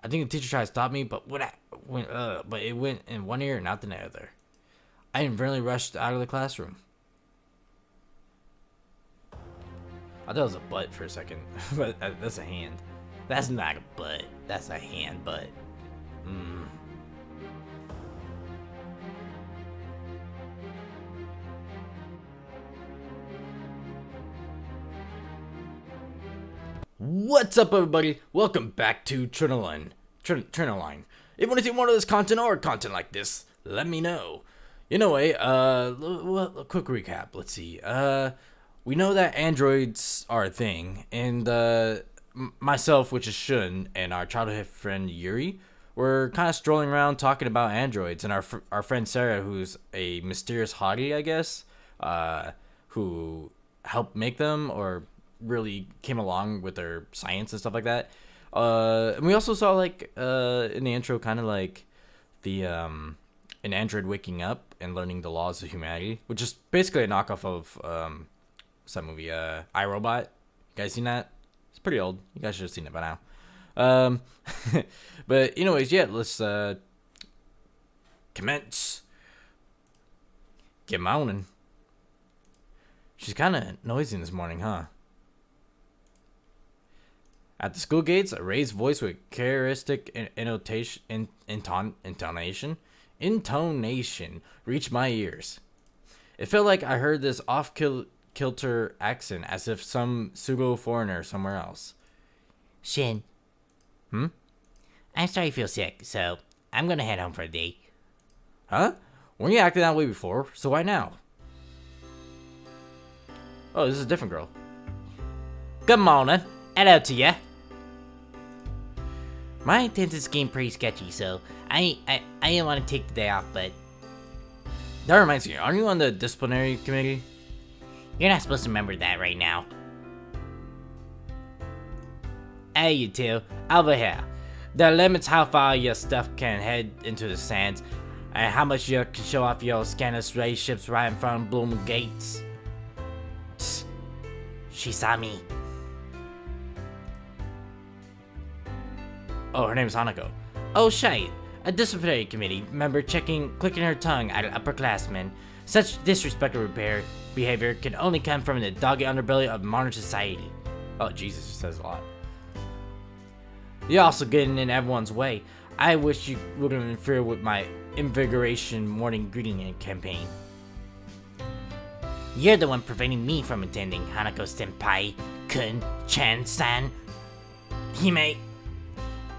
I think the teacher tried to stop me, but but it went in one ear and out the other. I inadvertently rushed out of the classroom. I thought it was a butt for a second, but that's a hand. That's not a butt. That's a hand butt. What's up, everybody? Welcome back to Trinoline. Trinoline. If you want to see more of this content or content like this, let me know. Anyway, a quick recap. Let's see. We know that androids are a thing, and myself, which is Shun, and our childhood friend Yuri, we're kind of strolling around talking about androids, and our friend Sarah, who's a mysterious hottie, I guess, who helped make them or really came along with their science and stuff like that. And we also saw in the intro kind of like the an android waking up and learning the laws of humanity, which is basically a knockoff of what's that movie, iRobot. You guys seen that? It's pretty old. You guys should have seen it by now. But anyways, yeah, let's commence. Get moaning. She's kind of noisy this morning, huh? At the school gates, a raised voice with characteristic intonation reached my ears. It felt like I heard this off-kilter accent, as if some pseudo-foreigner somewhere else. Shin. I'm sorry you feel sick, so I'm gonna head home for a day. Huh? Weren't you acting that way before? So why now? Oh, this is a different girl. Good morning. Hello to ya. My attendance game pretty sketchy, so I didn't want to take the day off, but That reminds me, aren't you on the disciplinary committee? you're not supposed to remember that right now. Hey, you two, over here. The limit's how far your stuff can head into the sands, and how much you can show off your scanner spaceships right in front of Bloom Gates. Tss. She saw me. Oh, her name's Hanako. Oh shite, a disciplinary committee member clicking her tongue at an upperclassman. Such disrespectful behavior can only come from the doggy underbelly of modern society. Oh, Jesus, she says a lot. You're also getting in everyone's way. I wish you wouldn't interfere with my invigoration morning greeting campaign. You're the one preventing me from attending, Hanako Senpai, Kun, Chan-san, Hime.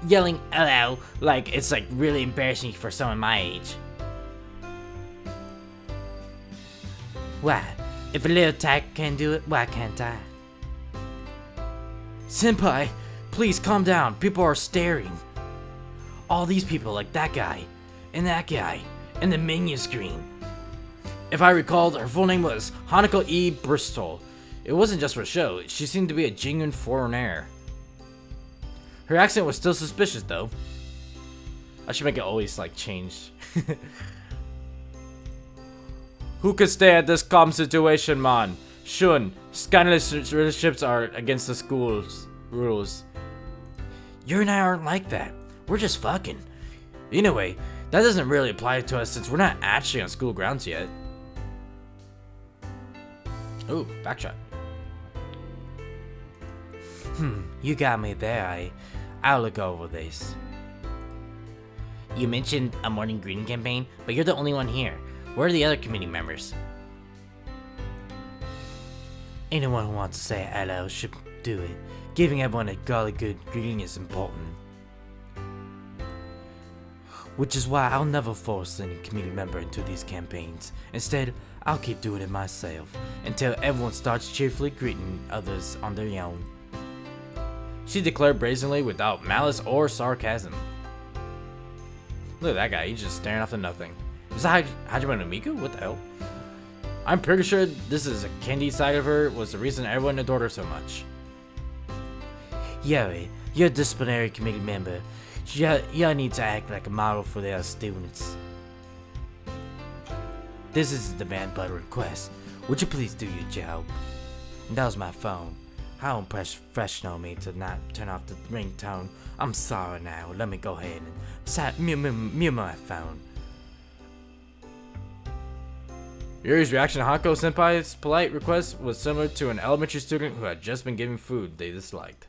Yelling hello like it's really embarrassing for someone my age. Why? If a little tag can do it, why can't I? Senpai, please calm down. People are staring. All these people, like that guy, and the menu screen. If I recalled, her full name was Hanako E. Bristol. It wasn't just for show. She seemed to be a genuine foreigner. Her accent was still suspicious, though. I should make it always, change. Who could stay at this calm situation, man? Shun, scandalous relationships are against the school's rules. You and I aren't like that. We're just fucking. Anyway, that doesn't really apply to us since we're not actually on school grounds yet. Ooh, backshot. You got me there, I'll look over this. You mentioned a morning greeting campaign, but you're the only one here. Where are the other committee members? Anyone who wants to say hello should do it. Giving everyone a golly good greeting is important. Which is why I'll never force any committee member into these campaigns. Instead, I'll keep doing it myself until everyone starts cheerfully greeting others on their own. She declared brazenly without malice or sarcasm. Look at that guy, he's just staring off at nothing. Is that Hajime no Miku? What the hell? I'm pretty sure this is a candy side of her was the reason everyone adored her so much. Yuri, you're a disciplinary committee member. You need to act like a model for the other students. This is a demand but a request. Would you please do your job? That was my phone. How professional of me to not turn off the ringtone. I'm sorry now. Let me go ahead and mute my phone. Yuri's reaction to Hanako Senpai's polite request was similar to an elementary student who had just been given food they disliked.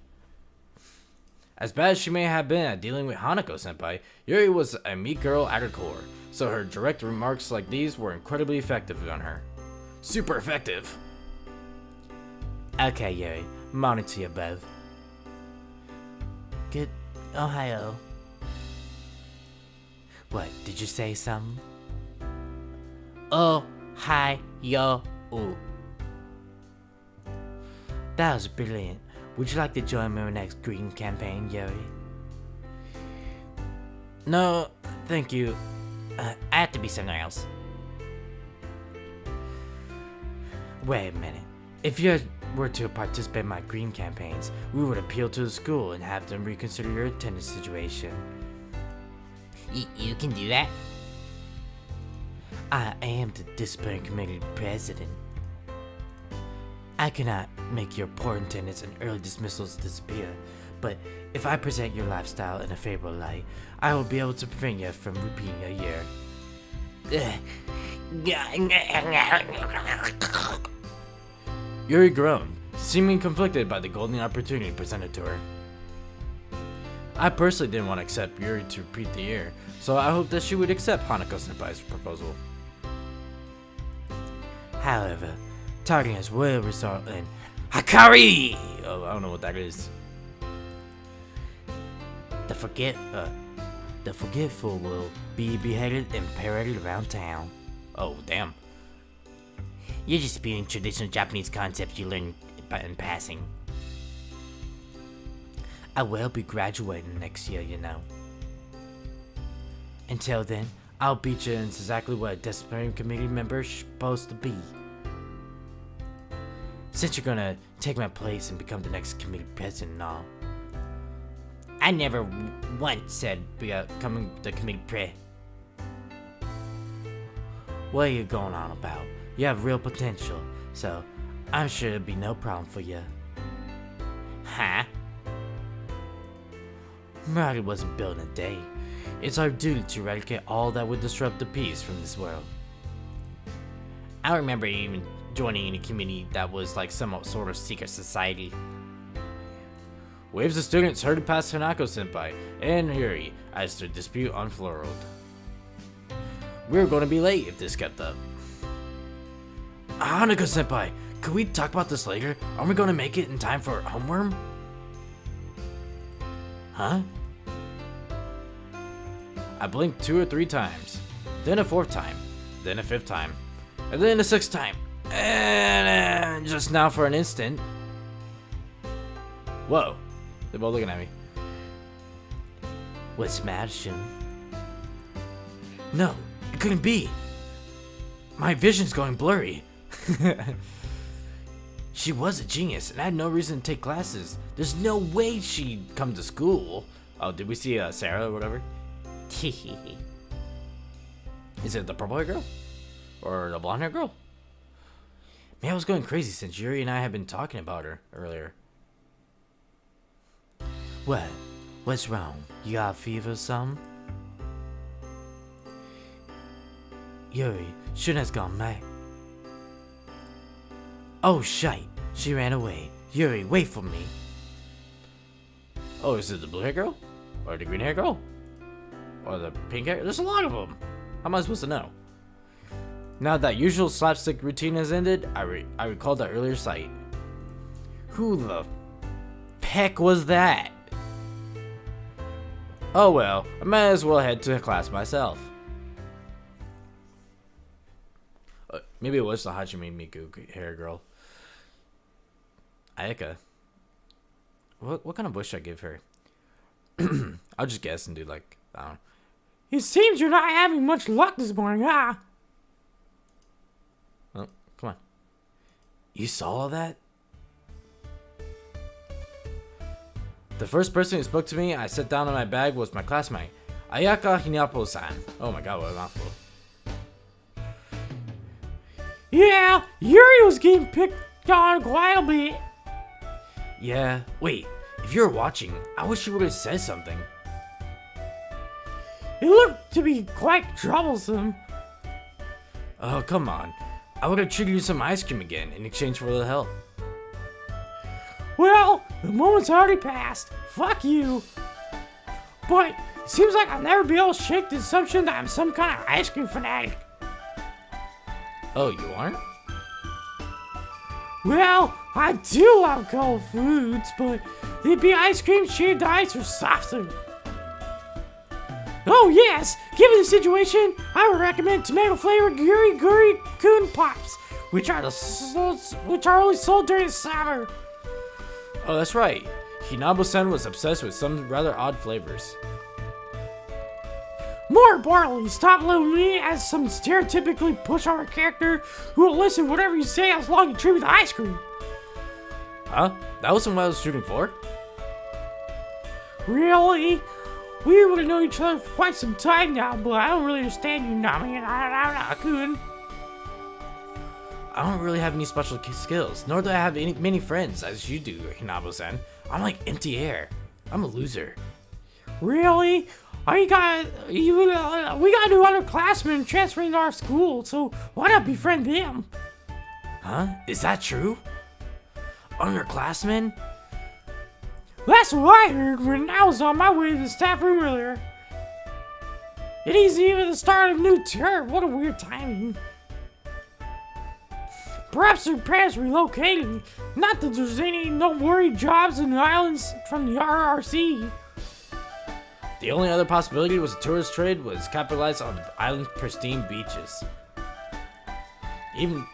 As bad as she may have been at dealing with Hanako Senpai, Yuri was a meek girl at her core, so her direct remarks like these were incredibly effective on her. Super effective! Okay, Yuri. Morning to you both. Good Ohio. What, did you say something? Oh, hi, yo, ooh. That was brilliant. Would you like to join me in my next green campaign, Yuri? No, thank you. I have to be somewhere else. Wait a minute. If you were to participate in my green campaigns, we would appeal to the school and have them reconsider your attendance situation. You can do that? I am the disciplinary committee president. I cannot make your poor attendance and early dismissals disappear, but if I present your lifestyle in a favorable light, I will be able to prevent you from repeating a year. Yuri groaned, seeming conflicted by the golden opportunity presented to her. I personally didn't want to accept Yuri to repeat the year, so I hoped that she would accept Hanako Senpai's proposal. However, tardiness will result in Hakari! Oh, I don't know what that is. The forgetful will be beheaded and paraded around town. Oh, damn. You're just spewing traditional Japanese concepts you learned in passing. I will be graduating next year, you know. Until then, I'll beat you in exactly what a disciplinary committee member is supposed to be. Since you're gonna take my place and become the next committee president and all. I never once said becoming the committee pre. What are you going on about? You have real potential, so I'm sure it'll be no problem for you. Huh? Murder wasn't built in a day. It's our duty to eradicate all that would disrupt the peace from this world. I don't remember even joining any committee that was like some sort of secret society. Waves of students hurried past Hanako Senpai and Yuri as their dispute unfurled. We were going to be late if this kept up. Hanako Senpai, could we talk about this later? Are we going to make it in time for homeworm? Huh? I blinked 2 or 3 times, then a 4th time, then a 5th time, and then a 6th time, and just now for an instant. Whoa, they're both looking at me. What's the matter, Shun? No, it couldn't be. My vision's going blurry. She was a genius, and I had no reason to take classes. There's no way she'd come to school. Oh, did we see Sarah or whatever? Is it the purple hair girl? Or the blonde hair girl? Man, I was going crazy since Yuri and I had been talking about her earlier. What? What's wrong? You got a fever or something? Yuri, Shun has gone back. Oh, shite. She ran away. Yuri, wait for me. Oh, is it the blue hair girl? Or the green hair girl? Or the pink hair? There's a lot of them. How am I supposed to know? Now that usual slapstick routine has ended, I recalled that earlier sight. Who the heck was that? Oh well, I might as well head to class myself. Maybe it was the Hajime Miku hair girl. Ayaka. What kind of bush should I give her? I'll just guess and do like, I don't know. It seems you're not having much luck this morning, ah. Oh, come on. You saw all that? The first person who spoke to me, I set down in my bag, was my classmate, Ayaka Hinapo-san. Oh my god, what a mouthful. Yeah, Yuri was getting picked on quite a bit. Yeah, wait, if you were watching, I wish you would have said something. It looked to be quite troublesome. Oh, come on. I would have treated you some ice cream again in exchange for the help. Well, the moment's already passed. Fuck you. But it seems like I'll never be able to shake the assumption that I'm some kind of ice cream fanatic. Oh, you aren't? Well, I do love cold foods, but they'd be ice cream, shaved ice, or soft serve. Oh yes, given the situation, I would recommend tomato flavored Guri Guri Coon Pops, which are only sold during the summer. Oh, that's right. Hinabo-san was obsessed with some rather odd flavors. More importantly, stop loving me as some stereotypically pushover character who will listen to whatever you say as long as you treat me with ice cream. Huh? That wasn't what I was shooting for? Really? We would have known each other for quite some time now, but I don't really understand you, Nami and Kun. I don't really have any special skills, nor do I have many friends as you do, Hinabo-san. I'm like empty air. I'm a loser. Really? We got a new underclassmen transferring to our school, so why not befriend them? Huh? Is that true? Underclassmen? That's what I heard when I was on my way to the staff room earlier. It isn't even the start of a new term. What a weird timing. Perhaps their parents relocated. Not that there's any no-worry jobs in the islands from the RRC. The only other possibility was a tourist trade was capitalized on the island's pristine beaches. Even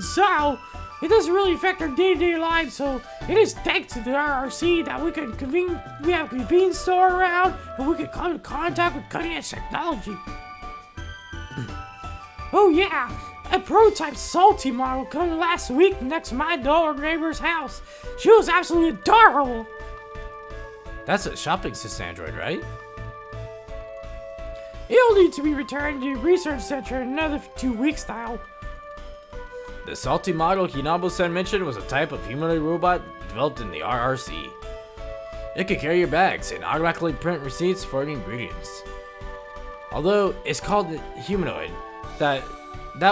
so, it doesn't really affect our day-to-day lives, so it is thanks to the RRC that we have a convenience store around and we can come in contact with cutting-edge technology. Oh yeah, a prototype salty model coming last week next to my dollar neighbor's house. She was absolutely adorable. That's a shopping assistant android, right? It'll need to be returned to the research center in another 2 weeks now. The salty model Hinabo-san mentioned was a type of humanoid robot developed in the RRC. It could carry your bags and automatically print receipts for ingredients. Although it's called humanoid, that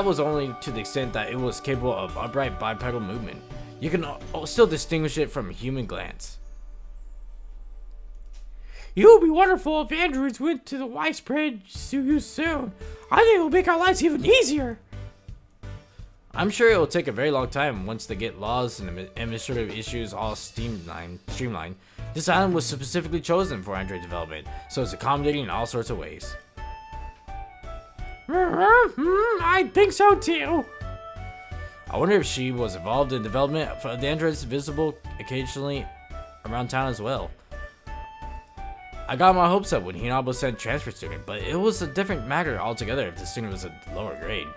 was only to the extent that it was capable of upright bipedal movement. You can still distinguish it from a human glance. It would be wonderful if androids went to the widespread use soon. I think it will make our lives even easier. I'm sure it will take a very long time once they get laws and administrative issues all streamlined. This island was specifically chosen for android development, so it's accommodating in all sorts of ways. I think so too. I wonder if she was involved in development of the androids visible occasionally around town as well. I got my hopes up when Hinabo said transfer student, but it was a different matter altogether if the student was a lower grade.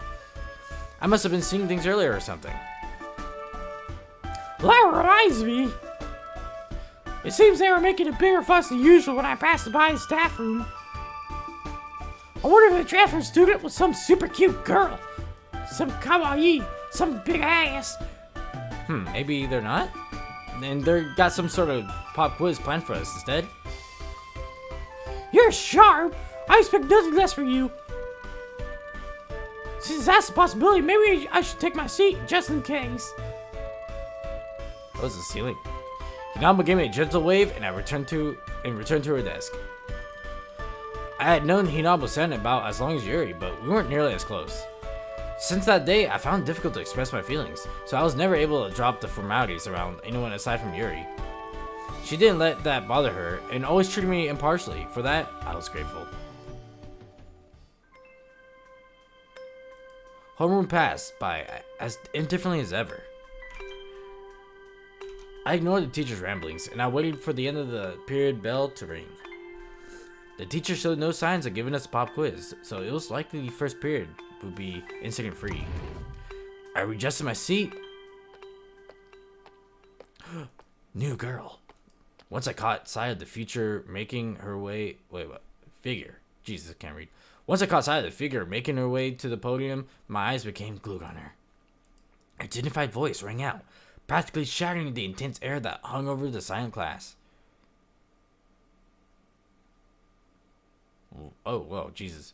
I must have been seeing things earlier or something. That reminds me. It seems they were making a bigger fuss than usual when I passed by the staff room. I wonder if the transfer student was some super cute girl. Some kawaii, some big ass. Maybe they're not? And they've got some sort of pop quiz planned for us instead? You're sharp. I expect nothing less from you. Since that's a possibility, maybe I should take my seat just in case. What was the ceiling? Hinabo gave me a gentle wave and I returned to her desk. I had known Hinabo-san about as long as Yuri, but we weren't nearly as close. Since that day, I found it difficult to express my feelings, so I was never able to drop the formalities around anyone aside from Yuri. She didn't let that bother her and always treated me impartially. For that, I was grateful. Homeroom passed by as indifferently as ever. I ignored the teacher's ramblings and I waited for the end of the period bell to ring. The teacher showed no signs of giving us a pop quiz, so it was likely the first period would be incident-free. I readjusted my seat. New girl. Once I caught sight of the figure making her way to the podium, my eyes became glued on her. Her dignified voice rang out, practically shattering the intense air that hung over the silent class. Oh, whoa, Jesus.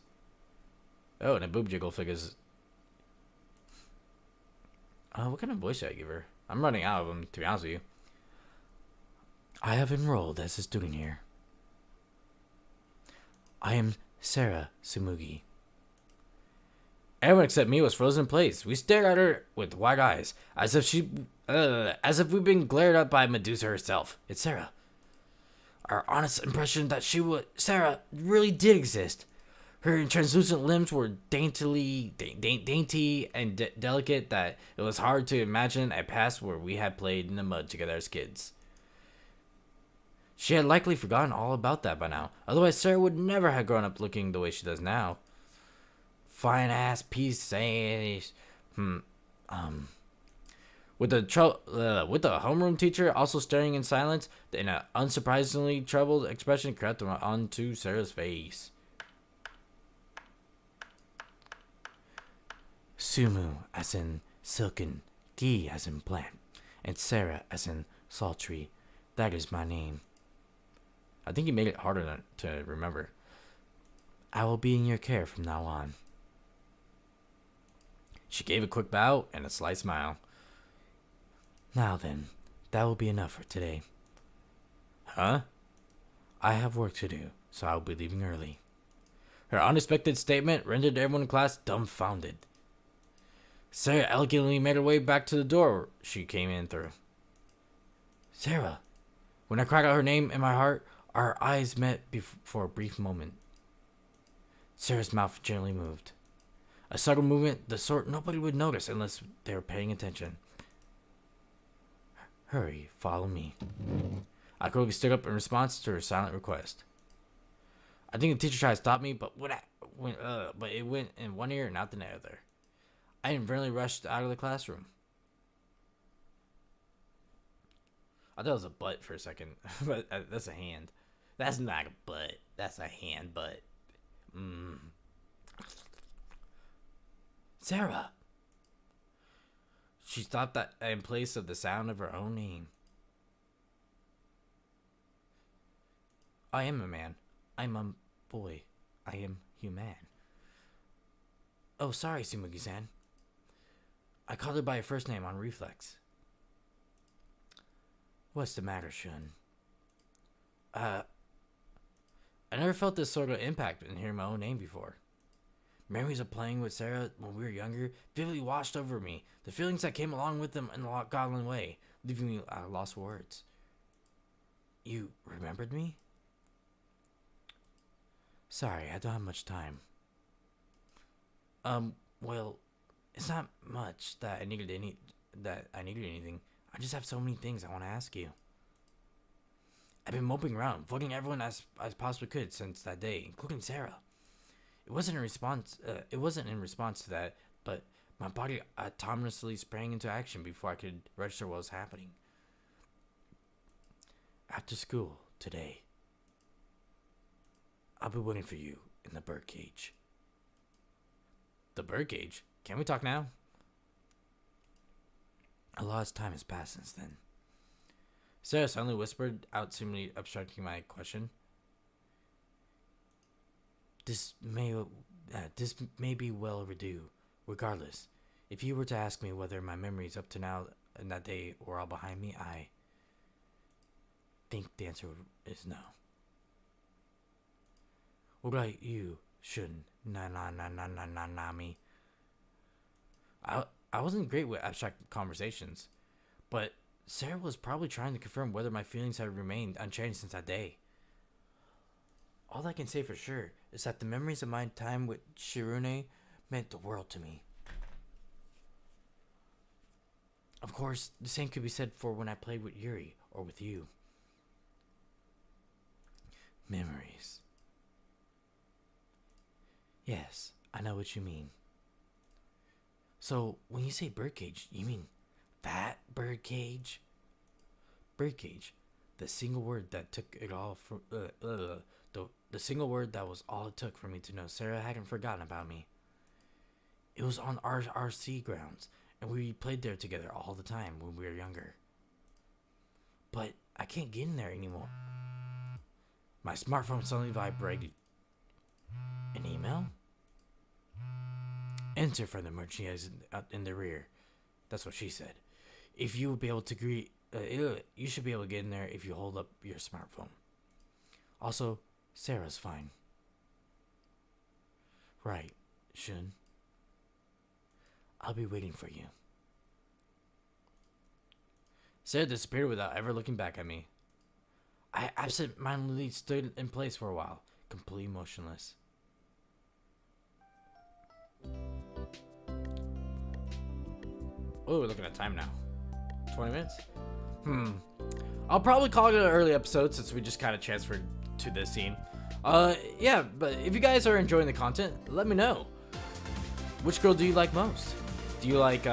Oh, and a boob jiggle figures. What kind of voice should I give her? I'm running out of them, to be honest with you. I have enrolled as a student here. I am Sarah Sumugi. Everyone except me was frozen in place. We stared at her with wide eyes, as if we'd been glared at by Medusa herself. It's Sarah. Our honest impression that Sarah really did exist. Her translucent limbs were dainty and delicate that it was hard to imagine a past where we had played in the mud together as kids. She had likely forgotten all about that by now. Otherwise, Sarah would never have grown up looking the way she does now. Fine ass piece, with the homeroom teacher also staring in silence, and an unsurprisingly troubled expression crept onto Sarah's face. Sumu as in silken, Gi as in plant, and Sarah as in sultry. That is my name. I think he made it harder to remember. I will be in your care from now on. She gave a quick bow and a slight smile. Now then, that will be enough for today. Huh? I have work to do, so I will be leaving early. Her unexpected statement rendered everyone in class dumbfounded. Sarah elegantly made her way back to the door she came in through. Sarah. When I cried out her name in my heart, our eyes met for a brief moment. Sarah's mouth gently moved. A subtle movement, the sort nobody would notice unless they were paying attention. Hurry, follow me. I quickly stood up in response to her silent request. I think the teacher tried to stop me, but it went in one ear and out the other. I inadvertently rushed out of the classroom. I thought it was a butt for a second, but that's a hand. That's not a butt. That's a hand butt. Sarah. She stopped that in place of the sound of her own name. I am a man. I'm a boy. I am human. Oh, sorry, Sumugi-san. I called her by her first name on reflex. What's the matter, Shun? I never felt this sort of impact in hearing my own name before. Memories of playing with Sarah when we were younger vividly washed over me. The feelings that came along with them in a goblin way, leaving me at a loss for words. You remembered me? Sorry, I don't have much time. Well, it's not much that I needed anything. I just have so many things I want to ask you. I've been moping around, avoiding everyone as possibly could since that day, including Sarah. It wasn't in response to that, but my body autonomously sprang into action before I could register what was happening. After school today, I'll be waiting for you in the birdcage. The birdcage? Can we talk now? A lot of time has passed since then. Sarah suddenly whispered out, seemingly obstructing my question. This may be well overdue. Regardless, if you were to ask me whether my memories up to now and that day were all behind me, I think the answer is no. What about you, Shun? Nami? I wasn't great with abstract conversations, but Sarah was probably trying to confirm whether my feelings had remained unchanged since that day. All I can say for sure is that the memories of my time with Shirune meant the world to me. Of course, the same could be said for when I played with Yuri or with you. Memories. Yes, I know what you mean. So, when you say birdcage, you mean that birdcage? Birdcage, the single word that took it all from the single word that was all it took for me to know Sarah hadn't forgotten about me. It was on our RC grounds, And we played there together all the time when we were younger. But I can't get in there anymore. My smartphone suddenly vibrated. An email? Enter from the merchandise in the rear. That's what she said. If you would be able to agree, you should be able to get in there if you hold up your smartphone. Also, Sarah's fine. Right, Shun. I'll be waiting for you. Sarah disappeared without ever looking back at me. I absent-mindedly stood in place for a while, completely motionless. Oh, we're looking at time now. 20 minutes? I'll probably call it an early episode since we just kind of transferred to this scene. Yeah, but if you guys are enjoying the content, let me know. Which girl do you like most? Do you like,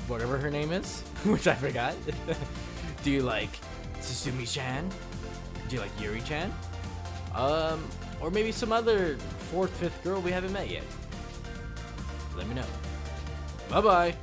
whatever her name is? Which I forgot. Do you like Susumi-chan? Do you like Yuri-chan? Or maybe some other 4th, 5th girl we haven't met yet? Let me know. Bye-bye.